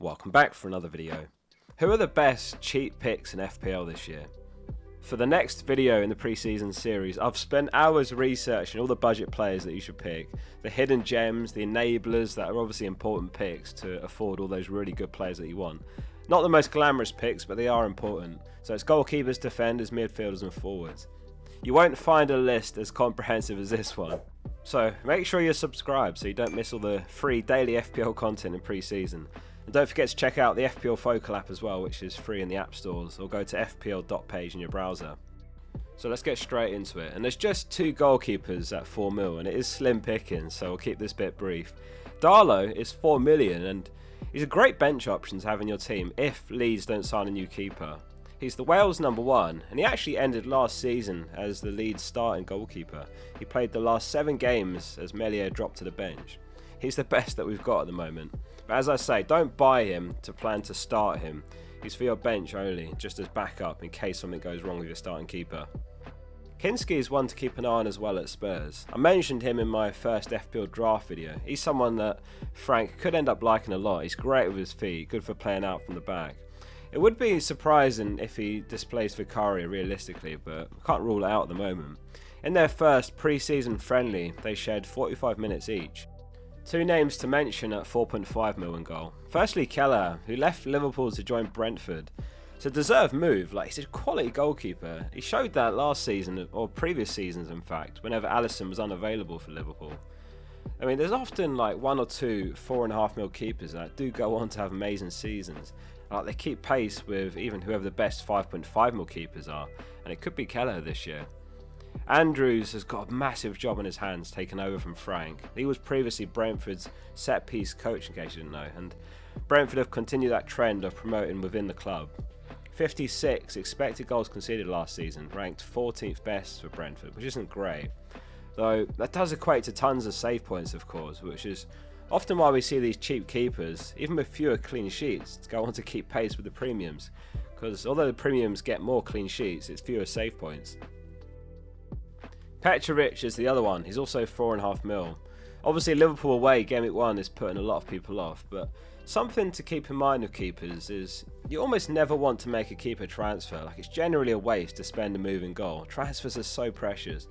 Welcome back for another video. Who are the best cheap picks in FPL this year? For the next video in the preseason series, I've spent hours researching all the budget players that you should pick, the hidden gems, the enablers that are obviously important picks to afford all those really good players that you want. Not the most glamorous picks, but they are important. So it's goalkeepers, defenders, midfielders and forwards. You won't find a list as comprehensive as this one. So make sure you're subscribed so you don't miss all the free daily FPL content in preseason. And don't forget to check out the FPL Focal app as well, which is free in the app stores, or go to fpl.page in your browser. So let's get straight into it. And there's just two goalkeepers at 4 mil, and it is slim pickings, so we'll keep this bit brief. Darlow is 4 million, and he's a great bench option to have in your team if Leeds don't sign a new keeper. He's the Wales #1, and he actually ended last season as the Leeds starting goalkeeper. He played the last 7 games as Meslier dropped to the bench. He's the best that we've got at the moment. But as I say, don't buy him to plan to start him. He's for your bench only, just as backup in case something goes wrong with your starting keeper. Kinski is one to keep an eye on as well at Spurs. I mentioned him in my first FPL draft video. He's someone that Frank could end up liking a lot. He's great with his feet, good for playing out from the back. It would be surprising if he displays for Karaj realistically, but we can't rule it out at the moment. In their first pre-season friendly, they shared 45 minutes each. Two names to mention at 4.5 mil in goal. Firstly, Cielo, who left Liverpool to join Brentford. It's a deserved move, like he's a quality goalkeeper. He showed that last season, or previous seasons in fact, whenever Alisson was unavailable for Liverpool. I mean, there's often like 1 or 2 4.5 mil keepers that do go on to have amazing seasons. Like they keep pace with even whoever the best 5.5 mil keepers are, and it could be Cielo this year. Andrews has got a massive job on his hands taking over from Frank. He was previously Brentford's set-piece coach in case you didn't know, and Brentford have continued that trend of promoting within the club. 56 expected goals conceded last season, ranked 14th best for Brentford, which isn't great. Though that does equate to tons of save points of course, which is often why we see these cheap keepers, even with fewer clean sheets, to go on to keep pace with the premiums. Because although the premiums get more clean sheets, it's fewer save points. Petrovic is the other one. He's also 4.5 mil. Obviously Liverpool away game week 1 is putting a lot of people off, but something to keep in mind with keepers is you almost never want to make a keeper transfer. Like it's generally a waste to spend a move in goal. Transfers are so precious.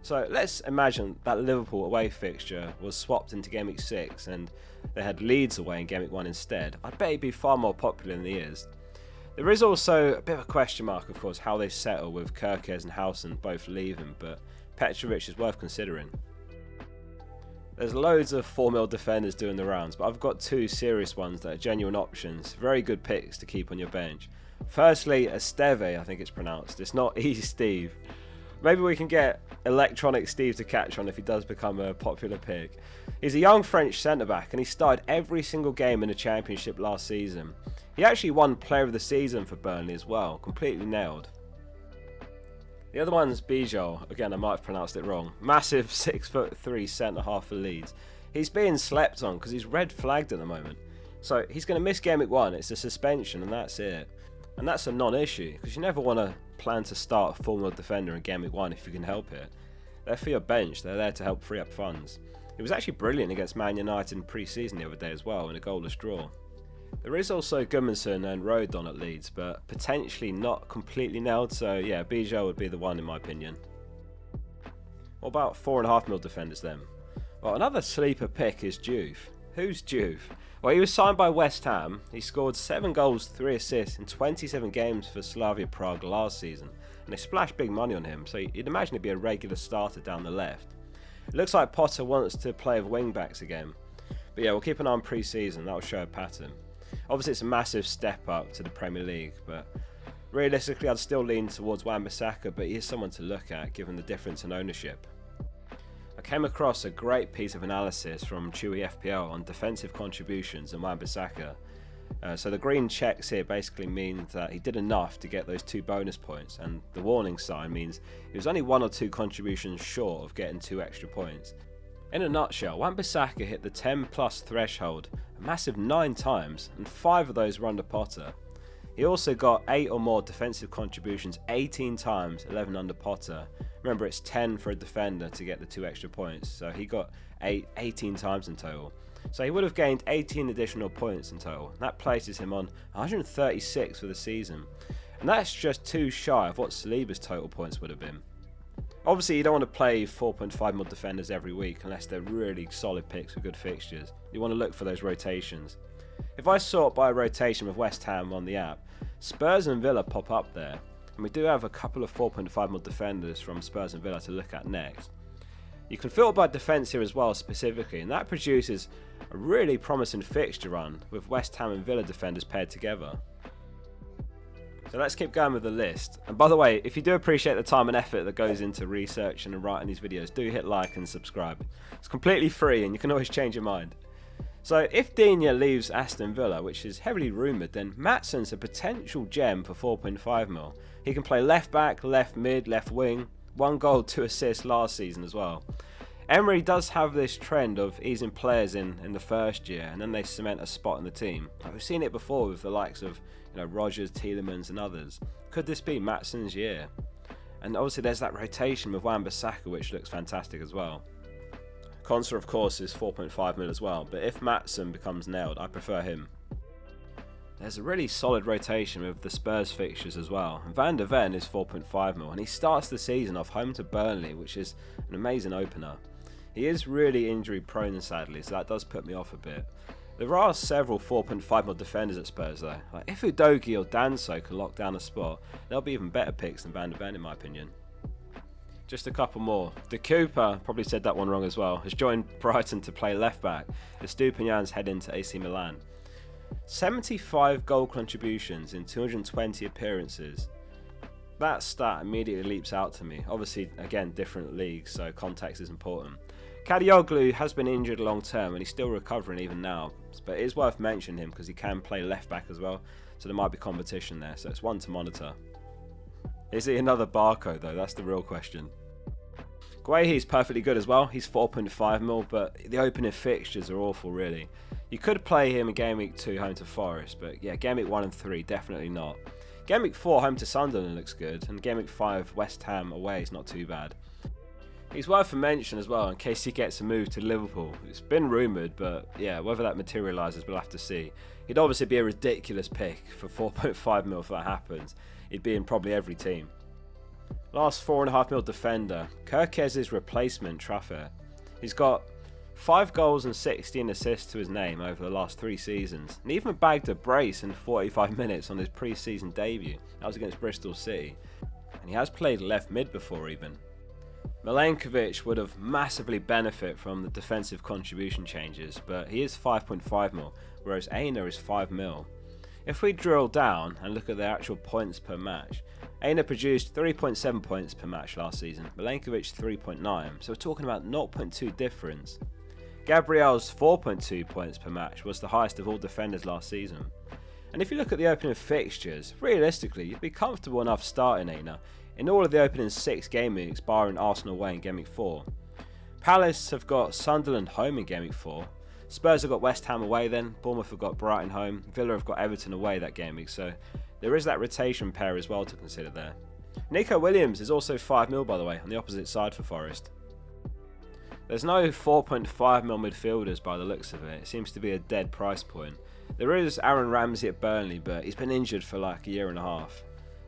So let's imagine that Liverpool away fixture was swapped into game week 6 and they had Leeds away in game week 1 instead. I'd bet he'd be far more popular than he is. There is also a bit of a question mark, of course, how they settle with Kerkez and Howson both leaving, but Petrovic is worth considering. There's loads of 4 mil defenders doing the rounds, but I've got 2 serious ones that are genuine options, very good picks to keep on your bench. Firstly, Esteve, I think it's pronounced. It's not Easy Steve. Maybe we can get Electronic Steve to catch on if he does become a popular pick. He's a young French centre-back and he started every single game in the Championship last season. He actually won Player of the Season for Burnley as well, completely nailed. The other one's Bijol, again I might have pronounced it wrong. Massive 6'3" centre-half for Leeds. He's being slept on because he's red flagged at the moment. So he's going to miss game week 1, it's a suspension and that's it. And that's a non-issue because you never want to plan to start a 4 mil defender in game week 1 if you can help it. They're for your bench, they're there to help free up funds. It was actually brilliant against Man United in pre-season the other day as well in a goalless draw. There is also Gudmundsson and Rodon at Leeds, but potentially not completely nailed, so yeah, Bijol would be the one in my opinion. What about 4.5 mil defenders then? Well, another sleeper pick is Juve. Who's Juve? Well, he was signed by West Ham. He scored 7 goals, 3 assists in 27 games for Slavia Prague last season, and they splashed big money on him, so you'd imagine he'd be a regular starter down the left. It looks like Potter wants to play with wing backs again, but yeah, we'll keep an eye on pre-season, that'll show a pattern. Obviously it's a massive step up to the Premier League, but realistically I'd still lean towards Wan-Bissaka, but he is someone to look at given the difference in ownership. I came across a great piece of analysis from Chewy FPL on defensive contributions and Wan-Bissaka. So the green checks here basically mean that he did enough to get those 2 bonus points, and the warning sign means he was only 1 or 2 contributions short of getting 2 extra points. In a nutshell, Wan-Bissaka hit the 10 plus threshold a massive 9 times, and 5 of those were under Potter. He also got 8 or more defensive contributions 18 times, 11 under Potter. Remember, it's 10 for a defender to get the 2 extra points, so he got 18 times in total. So he would have gained 18 additional points in total. That places him on 136 for the season. And that's just too shy of what Saliba's total points would have been. Obviously, you don't want to play 4.5 mil defenders every week unless they're really solid picks with good fixtures. You want to look for those rotations. If I sort by rotation with West Ham on the app, Spurs and Villa pop up there. And we do have a couple of 4.5 mil defenders from Spurs and Villa to look at next. You can filter by defence here as well specifically, and that produces a really promising fixture run with West Ham and Villa defenders paired together. So let's keep going with the list. And by the way, if you do appreciate the time and effort that goes into researching and writing these videos, do hit like and subscribe. It's completely free and you can always change your mind. So if Digne leaves Aston Villa, which is heavily rumoured, then Maatsen's a potential gem for 4.5 mil. He can play left back, left mid, left wing. 1 goal, 2 assists last season as well. Emery does have this trend of easing players in the first year and then they cement a spot in the team. We've seen it before with the likes of Rodgers, Tielemans and others. Could this be Maatsen's year? And obviously there's that rotation with Wan-Bissaka which looks fantastic as well. Konsa of course is 4.5 mil as well, but if Maatsen becomes nailed, I prefer him. There's a really solid rotation with the Spurs fixtures as well. Van der Ven is 4.5 mil and he starts the season off home to Burnley, which is an amazing opener. He is really injury prone sadly, so that does put me off a bit. There are several 4.5 mil defenders at Spurs though. Like if Udogie or Danso can lock down a spot, they'll be even better picks than Van der Ven in my opinion. Just a couple more. De Cooper, probably said that one wrong as well, has joined Brighton to play left back as Stupinian's head into AC Milan. 75 goal contributions in 220 appearances. That stat immediately leaps out to me. Obviously, again, different leagues, so context is important. Kadioglu has been injured long term and he's still recovering even now, but it is worth mentioning him because he can play left back as well, so there might be competition there, so it's one to monitor. Is he another Barco though? That's the real question. Guehi's perfectly good as well. He's 4.5 mil, but the opening fixtures are awful really. You could play him in Game Week 2 home to Forest, but yeah, Game Week 1 and 3 definitely not. Game Week 4 home to Sunderland looks good, and Game Week 5 West Ham away is not too bad. He's worth a mention as well in case he gets a move to Liverpool. It's been rumoured, but yeah, whether that materialises we'll have to see. He'd obviously be a ridiculous pick for 4.5 mil if that happens. He'd be in probably every team. Last 4.5 mil defender, Kirkes' replacement Trafford. He's got 5 goals and 16 assists to his name over the last 3 seasons, and even bagged a brace in 45 minutes on his pre-season debut. That was against Bristol City, and he has played left mid before even. Milenkovic would have massively benefit from the defensive contribution changes, but he is 5.5 mil, whereas Aina is 5 mil. If we drill down and look at the actual points per match, Aina produced 3.7 points per match last season, Milenkovic 3.9, so we're talking about 0.2 difference. Gabriel's 4.2 points per match was the highest of all defenders last season. And if you look at the opening fixtures, realistically you'd be comfortable enough starting Aina in all of the opening 6 game weeks barring Arsenal away in Game Week 4. Palace have got Sunderland home in Game Week 4, Spurs have got West Ham away then, Bournemouth have got Brighton home, Villa have got Everton away that game week, so there is that rotation pair as well to consider there. Nico Williams is also 5 mil by the way, on the opposite side for Forest. There's no 4.5 mil midfielders by the looks of it. It seems to be a dead price point. There is Aaron Ramsey at Burnley, but he's been injured for like a year and a half.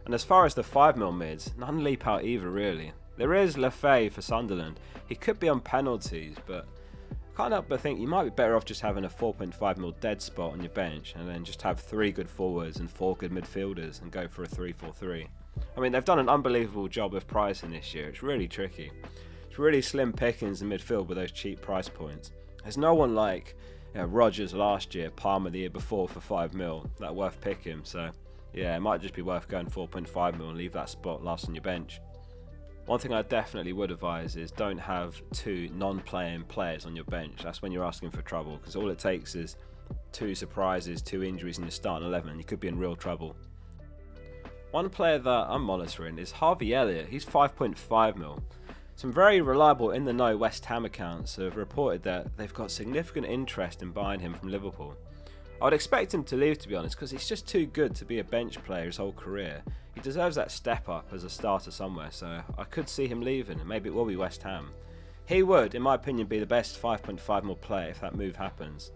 And as far as the 5 mil mids, none leap out either really. There is Lefay for Sunderland. He could be on penalties, but I can't help but think you might be better off just having a 4.5 mil dead spot on your bench and then just have 3 good forwards and 4 good midfielders and go for a 3-4-3. I mean, they've done an unbelievable job of pricing this year. It's really tricky. It's really slim pickings in midfield with those cheap price points. There's no one like Rodgers last year, Palmer the year before for 5 mil that worth picking. So yeah, it might just be worth going 4.5 mil and leave that spot last on your bench. One thing I definitely would advise is don't have 2 non-playing players on your bench. That's when you're asking for trouble, because all it takes is 2 surprises, 2 injuries in your starting 11 and you could be in real trouble. One player that I'm monitoring is Harvey Elliott. He's 5.5 mil. Some very reliable in-the-know West Ham accounts have reported that they've got significant interest in buying him from Liverpool. I would expect him to leave, to be honest, because he's just too good to be a bench player his whole career. He deserves that step up as a starter somewhere, so I could see him leaving, and maybe it will be West Ham. He would, in my opinion, be the best 5.5 mil player if that move happens.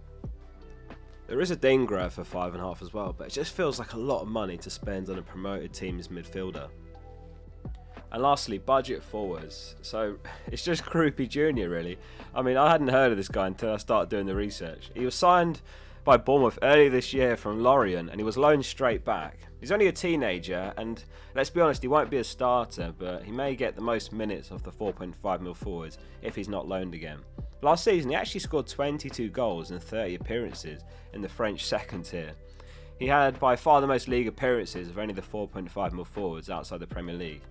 There is a Dingra for 5.5 as well, but it just feels like a lot of money to spend on a promoted team's midfielder. And lastly, budget forwards. So it's just Karaj Jr. really. I mean, I hadn't heard of this guy until I started doing the research. He was signed by Bournemouth earlier this year from Lorient, and he was loaned straight back. He's only a teenager, and let's be honest, he won't be a starter, but he may get the most minutes of the 4.5 mil forwards if he's not loaned again. Last season, he actually scored 22 goals in 30 appearances in the French second tier. He had by far the most league appearances of any of the 4.5 mil forwards outside the Premier League.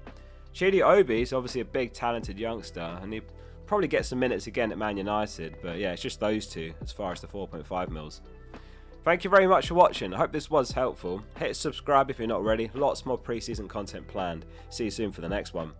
Cielo is obviously a big talented youngster, and he probably get some minutes again at Man United, but yeah, it's just those two as far as the 4.5 mils. Thank you very much for watching. I hope this was helpful. Hit subscribe if you're not already. Lots more pre-season content planned. See you soon for the next one.